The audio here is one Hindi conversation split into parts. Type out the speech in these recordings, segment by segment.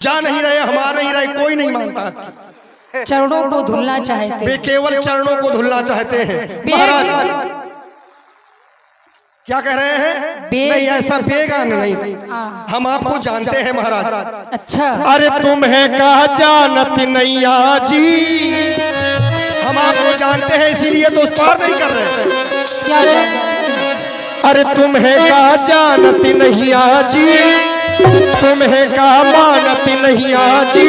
जा नहीं रहे, हमारा नहीं रहे, कोई नहीं मानता। चरणों को धुलना चाहते, वे केवल चरणों को धुलना चाहते हैं। महाराज क्या कह रहे हैं? नहीं, ऐसा बेगान नहीं, हम आपको जानते हैं महाराज। अच्छा, अरे तुम्हें कहा जानत नैया जी, हम आपको जानते हैं इसीलिए तो पार नहीं कर रहे। क्या अरे तुम्हें कहा जानत नैया जी, तुम्हें कहा मानत नैया जी,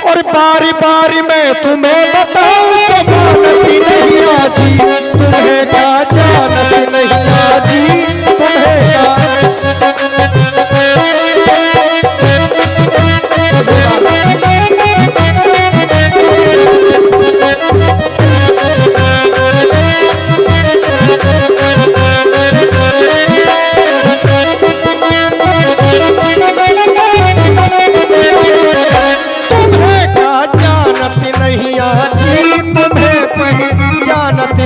और बारी बारी मैं तुम्हें बताऊं तो मानती नैया जी। तुम्हें कहा जानत नैया जी, तुम्हें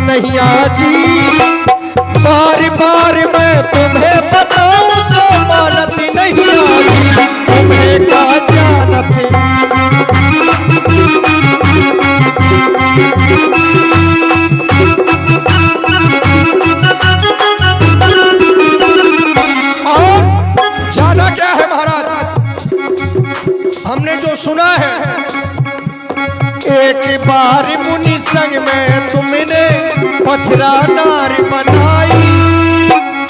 नैया जी, बारी बारी मैं तुम्हें बताऊं सो मानती नैया जी। तुम्हें क्या जानती और जाना क्या है महाराज, हमने जो सुना है, एक बार मुनि संग में तुमने पथरा नारी बनाई।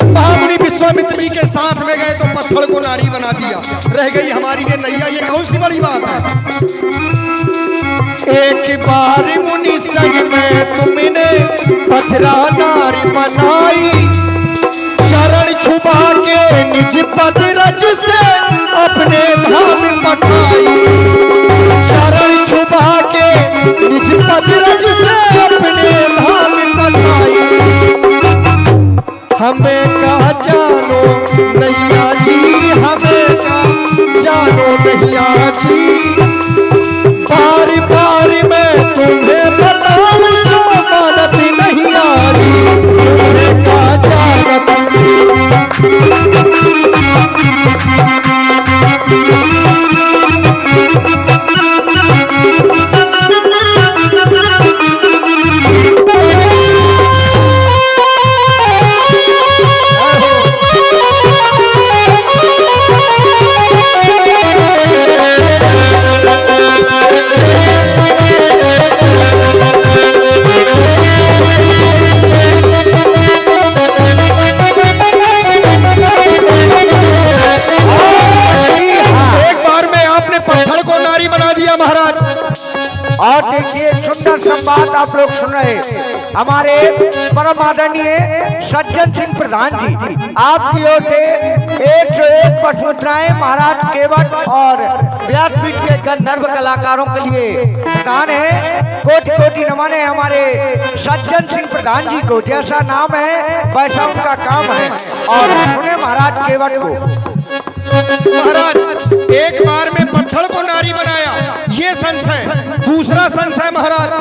महामुनि विश्वामित्र जी के साथ में गए तो पत्थर को नारी बना दिया, रह गई हमारी ये नैया। ये कौन सी बड़ी बात है? एक बार मुनि संग में तुमने पथरा नारी बनाई, शरण छुपा के निज पद रज से अपने धाम पठाई। शरण छुपा के निज पद रज से अपने धाम पठाई। हमें कहा जानो नैया जी, हमें कहा जानो नैया जी, बारी बारी मैं तुम्हें बताऊं जो मानती नैया जी। तुम्हें कहा जानत और देखिए सुंदर संवाद आप लोग सुन रहे हमारे परम आदरणीय सज्जन सिंह प्रधान जी, आपकी ओर से 101 पशुमुद्राएं महाराज केवट और व्यासपीठ के गंधर्व कलाकारों के लिए प्रदान है। कोटि कोटि नमन है हमारे सज्जन सिंह प्रधान जी को, जैसा नाम है वैसा उनका काम है। और सुने महाराज केवट को। महाराज एक बार में पत्थर को नारी बनाया, ये संशय। दूसरा संशय महाराज,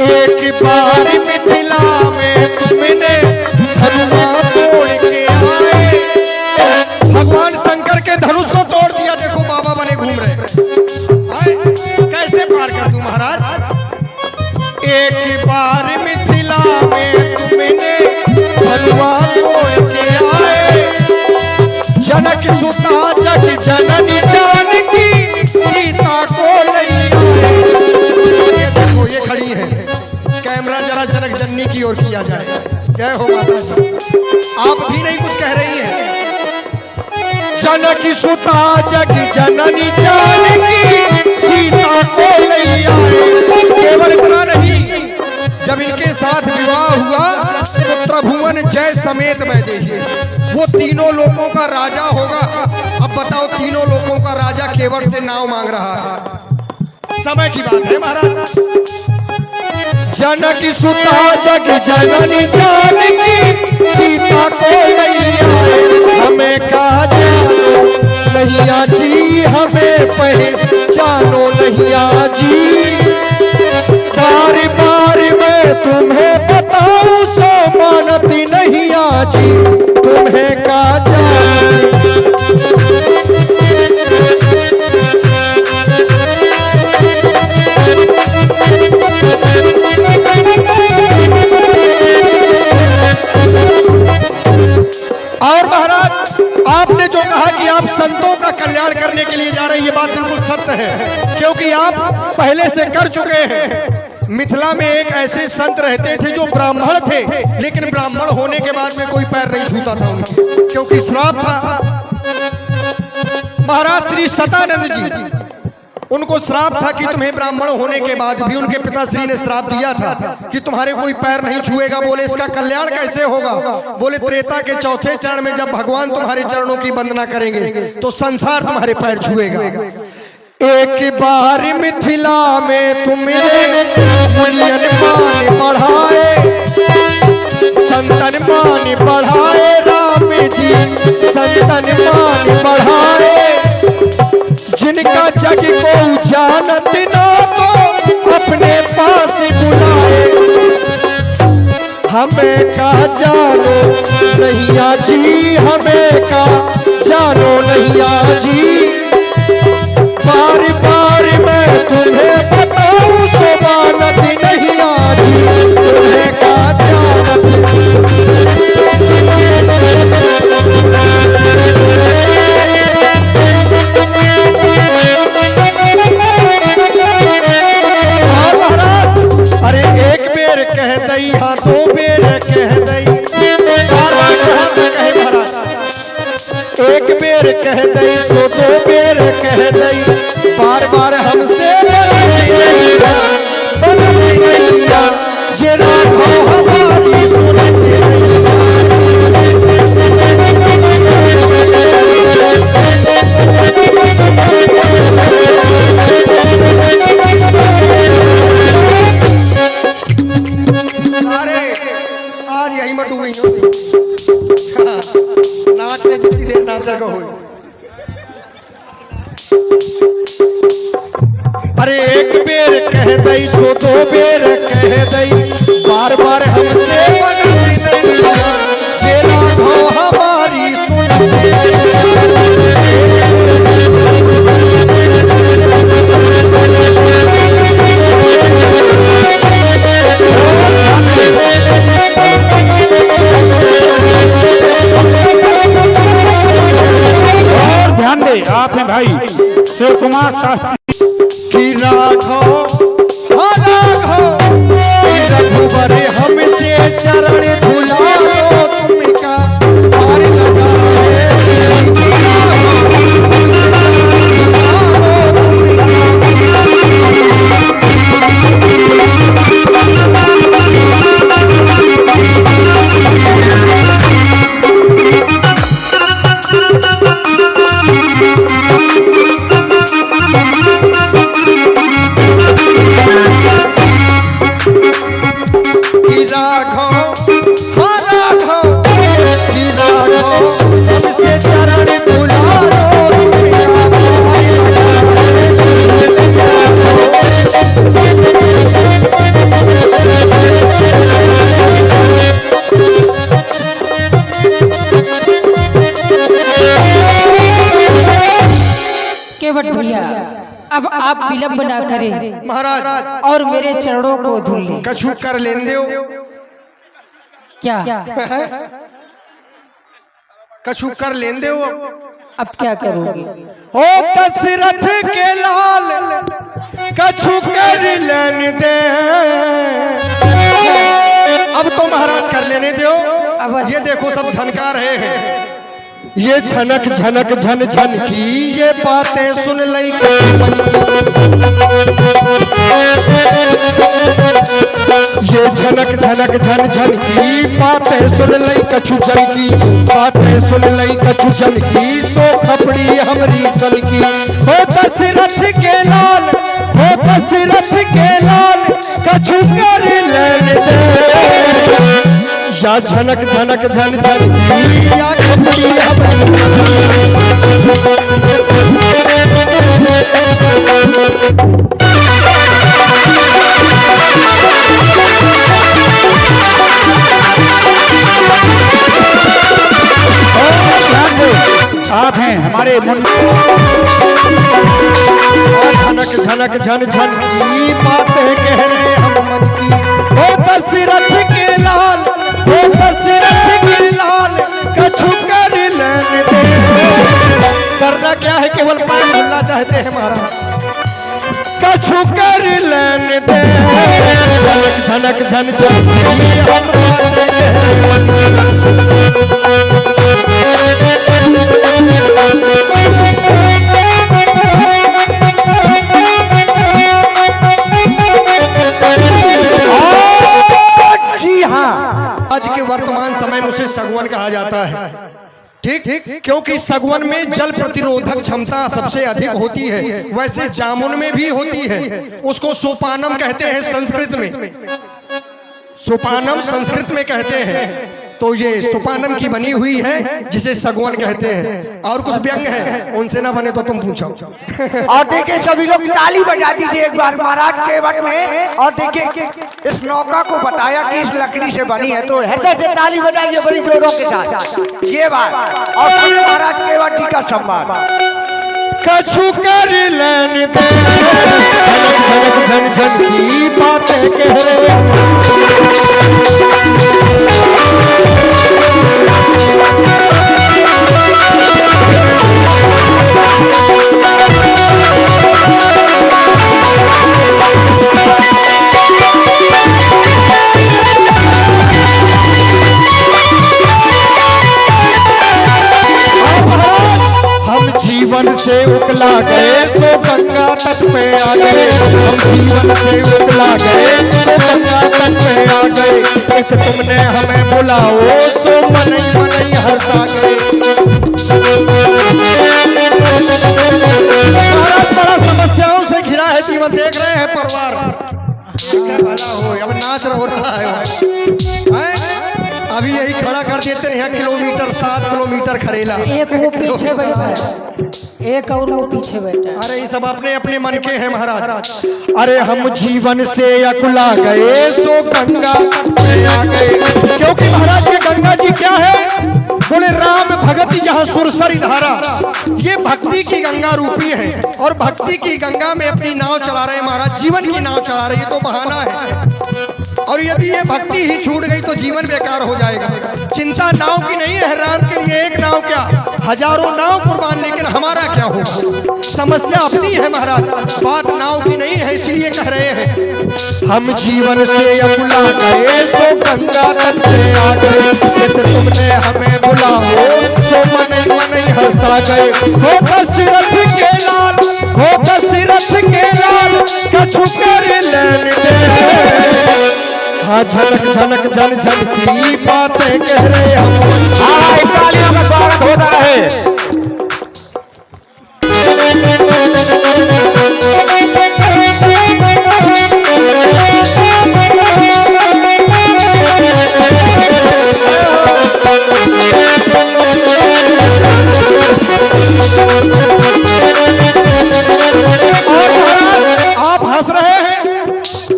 एक बार मिथिला में तुमने धनुआ तोड़ के आए। भगवान शंकर के धनुष को तोड़ दिया। देखो बाबा बने घूम रहे, कैसे पार कर दूं महाराज। एक बार मिथिला में तुमने धनुआ तोड़ के आए। जनक सुता जग जननी जानकी, सीता को नहीं आए। ये देखो ये खड़ी है, कैमरा जरा जनक जननी की ओर किया जाए। जय हो माता जी। आप भी नहीं कुछ कह रही हैं। जनक सुता जग जननी जानकी, सीता को नहीं आए। केवल इतना नहीं, जब इनके साथ विवाह हुआ तो त्रिभुवन जय समेत वैदेही, वो तीनों लोगों का राजा होगा। अब बताओ, तीनों लोगों का राजा केवट से नाव मांग रहा है। समय की बात है महाराज। जनक सुता जग जननी जानकी, सीता को नहीं आए। हमें कहा जानो नैया जी, हमें पहचानो नैया जी। बारी बारी मैं तुम्हें बताऊं सो मानती नैया जी। तुम्हें कहा जानो का कल्याण करने के लिए जा रहे हैं, ये बात बिल्कुल सत्य है, क्योंकि आप पहले से कर चुके हैं। मिथिला में एक ऐसे संत रहते थे जो ब्राह्मण थे, लेकिन ब्राह्मण होने के बाद में कोई पैर नहीं छूता था उनके, क्योंकि श्राप था। महाराज श्री सतानंद जी, उनको श्राप था कि तुम्हें ब्राह्मण होने के बाद भी, उनके पिताश्री ने श्राप दिया था कि तुम्हारे कोई पैर नहीं छुएगा। बोले इसका कल्याण कैसे होगा? बोले त्रेता के चौथे चरण में जब भगवान तुम्हारे चरणों की वंदना करेंगे तो संसार तुम्हारे पैर छुएगा। एक बार मिथिला में तुमने मुनियन मान बढ़ाए, संतन मान बढ़ाए, राम जी संतन मान बढ़ाए, जिनका जग को जानत ना तो अपने पास बुलाए। हमें का जानो नैया जी, हमें का जानो नैया जी, बार बार मैं तुम्हें बताऊं सोबानत नैया जी, तुम्हें का जानत। अरे एक बेर कह दई, हाँ दो बेर कह दई, बार बार कहे महाराज, एक बेर कह दई सो दो बेर कह दई, बार बार हमसे जे राघो हमारी सुनते यही मटू गई नाचने जितनी देर नाचा का हो। अरे एक बेर कह दई सो दो बेर कह दई, बार बार हमसे जे राघो हमारी सुनते। आप हैं भाई शिव कुमार शास्त्री की राघो रघुवर हमसे चरण धुलाओ, तुमका पार लगा भैया। अब आप विलंब ना करें महाराज, और मेरे चरणों को धुल लें। कछु कर लेन दो क्या कछु कर लेन दो। अब क्या करोगे? ओ दशरथ के लाल कछु कर लेन दे। अब तो महाराज कर लेने दो। ये देखो सब झनका रहे हैं, ये झनक झनक झन झन की ये बातें सुन लई ये झनक झनक झन झन की बातें सुन लई कछु जन की, बातें सुन लई कछु जन की, सो खपड़ी हमरी सन की। हो दशरथ के लाल, हो दशरथ के लाल कछु कर लेन दे। या झनक झनक झन झन की या खपड़ी हमरी आप हैं हमारे झनक झनक झन झन की बातें कह रहे हम मन की। ओ दशरथ के लाल, ओ दशरथ के लाल कछु कर लेन दे। करना क्या है, केवल पैर धुलना चाहते हैं महाराज। कछु कर लेन दे झनक झनक झन झन हम जी हाँ, आज के वर्तमान समय में उसे सगवन कहा जाता है। ठीक, क्योंकि सगवन में जल प्रतिरोधक क्षमता सबसे अधिक होती है। वैसे जामुन में भी होती है, उसको सोपानम कहते हैं संस्कृत में, सोपानम संस्कृत में कहते हैं। तो ये सोपानम की बनी हुई है जिसे सगवन कहते हैं। और कुछ व्यंग है, उनसे ना बने तो तुम पूछो। और देखिए सभी लोग ताली बजा दीजिए एक बार महाराज केवट में। और देखिए इस नौका को बताया कि इस लकड़ी से बनी है, तो हृदय से ताली बजाइए बड़ी जोरों के साथ ये बात। और फिर महाराज केवट जी का सम्मान। कछु कर लेन दे झनक झन झन की बातें कह रहे। हम जीवन से उकला गए तो गंगा तट पे आ गए। हम जीवन से उकला गए तो गंगा तट पे आ गए। एक तुमने हमें बुलाओ सो मनई मनई हंसा गए। बड़ा समस्याओं से घिरा है जीवन, देख रहे हैं परिवार क्या भला हो। अब नाच हो रहा है, अभी यही खड़ा कर देते हैं किलोमीटर 7 किलोमीटर खरेला। एक वो पीछे बैठा है, एक और वो पीछे बैठा है। अरे ये सब अपने अपने मन के हैं महाराज। अरे हम जीवन से अकुला गए सो गंगा में आ गए। क्योंकि महाराज ये गंगा जी क्या है, बोले राम भगति जहाँ सुरसरी धारा। ये भक्ति की गंगा रूपी है और भक्ति की गंगा में अपनी नाव चला रहे हैं महाराज, जीवन की नाव चला रहे हैं। ये तो बहाना है, और यदि ये भक्ति ही छूट गई तो जीवन बेकार हो जाएगा। चिंता नाव की नहीं है, राम के लिए एक नाव क्या हजारों नाव कुर्बान, लेकिन हमारा क्या होगा। समस्या अपनी है महाराज, बात नाव की नहीं है, इसलिए कह रहे हैं हम जीवन से अकुला गए सो गंगा तट पे आ गए। तुमने हमें बुलाओ सो मनई मनई हंसा गए। हो दशरथ के लाल, हो दशरथ के लाल कछु कर लेन दे। हाँ झनक झनक झन झन की बातें कह रहे हम। तालियों का स्वागत होता रहे। आप हंस रहे हैं,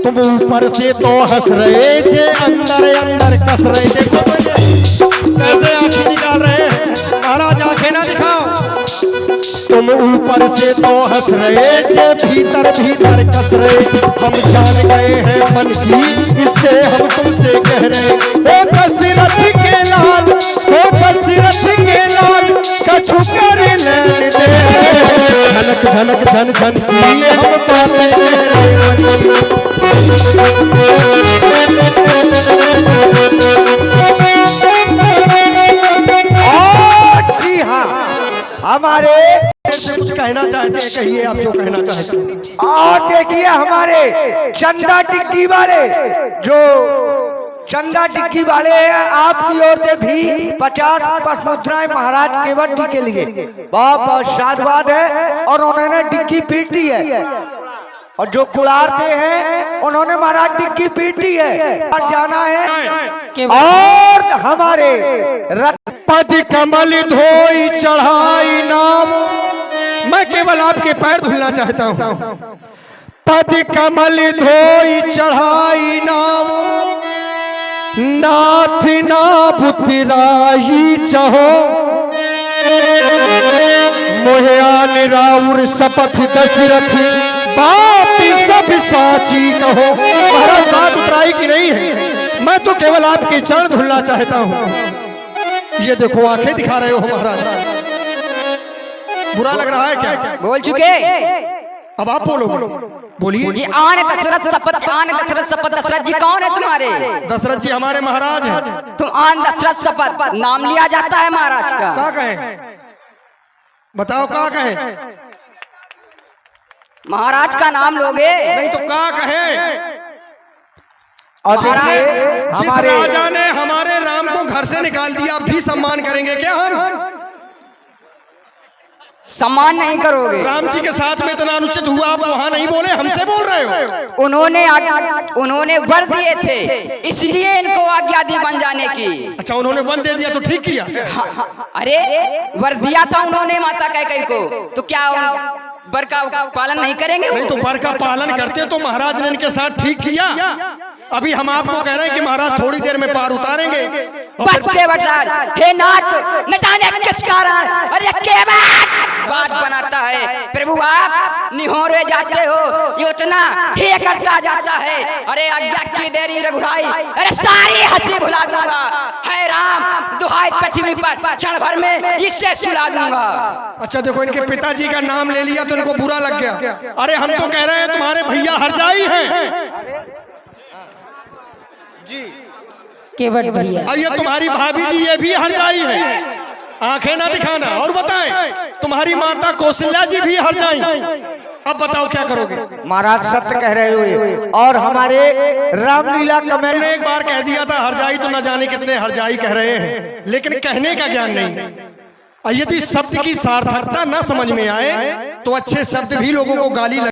तुम ऊपर से तो हंस रहे थे, अंदर अंदर कस रहे। देखो कैसे आंखें निकाल रहे हैं महाराज, आंखें ना दिखाओ। तुम ऊपर से तो हंस रहे थे, भीतर भीतर कस रहे। हम जान गए हैं मन की, इससे हम तुमसे कह रहे। ओ दशरथ के लाल, ओ दशरथ के लाल कछु कर लेन दे। झनक झनक झन झन की हम बातें कह रहे। जी हाँ, हमारे से कुछ कहना चाहते हैं, कहिए आप जो कहना चाहते हैं। और देखिए हमारे चंदा टिक्की वाले, जो चंदा टिक्की वाले हैं, आपकी ओर से भी 50 पुष्पमुद्राएं महाराज केवट जी के लिए बहुत बहुत साधुवाद है। और उन्होंने टिक्की पीट दी है, और जो कुड़ारते हैं उन्होंने महाराज टिक्की पीट दी है। और जाना है और हमारे पद कमल धोई चढ़ाई नाम। मैं केवल आपके पैर धुलना चाहता हूँ। पद कमल धोई चढ़ाई नाम, नाथ ना बुतराई चहो। मोहयान राउर शपथ दशरथ, बात सब साची कहो। महाराज बात उतराई की नहीं है, मैं तो केवल आपके चरण धुलना चाहता हूँ। ये देखो आंखें दिखा रहे हो महाराज, बुरा लग रहा है क्या? बोल चुके। अब आप बोलो, बोलिए। ये आन दशरथ शपथ, आन दशरथ शपथ। दशरथ जी कौन है तुम्हारे? दशरथ जी हमारे महाराज हैं। तुम आन दशरथ शपथ नाम लिया जाता है महाराज का। क्या कहें, बताओ क्या कहें? महाराज का नाम लोगे? नहीं तो क्या कहें? और जिस हमारे राजा ने हमारे राम को घर से निकाल दिया, अब भी सम्मान करेंगे क्या हम? सम्मान नहीं करोगे? राम जी के साथ में इतना अनुचित हुआ, आप वहां नहीं बोले, हमसे बोल रहे हो। उन्होंने वर दिए थे, इसलिए इनको आज्ञा दी बन जाने की। अच्छा, उन्होंने वन दे दिया तो ठीक किया। अरे वर दिया था उन्होंने माता कैकेयी को, तो क्या वर का पालन नहीं करेंगे? नहीं तो वर का पालन करते तो महाराज ने इनके साथ ठीक किया। अभी हम आपको कह रहे हैं कि महाराज थोड़ी देर में पार उतारेंगे। बच के बटराज, हे नाथ, न जाने किस कारण अरे के बात बनाता है प्रभु, आप निहोरे जाते हो, ये उतना ही करता जाता है। अरे आज्ञा की देरी रघुराई, अरे सारी हंसी भुला दूंगा। है राम दुहाई पृथ्वी पर क्षण भर में इससे सुला दूंगा। अच्छा देखो, इनके पिताजी का नाम ले लिया तो इनको बुरा लग गया। अरे हम तो कह रहे हैं तुम्हारे भैया हरजाई हैं केवट भैया। और ये तुम्हारी भाभी जी ये भी हरजाई है, आंखें ना दिखाना। और बताएं, तुम्हारी माता कौशल्या जी भी हरजाई। अब बताओ क्या करोगे? महाराज सत्य कह रहे हुए। और हमारे रामलीला कमेल मैंने एक बार कह दिया था हरजाई, तो न जाने कितने हरजाई कह रहे हैं, लेकिन कहने का ज्ञान नहीं है। और यदि शब्द की सार्थकता न समझ में आए तो अच्छे शब्द भी लोगों को गाली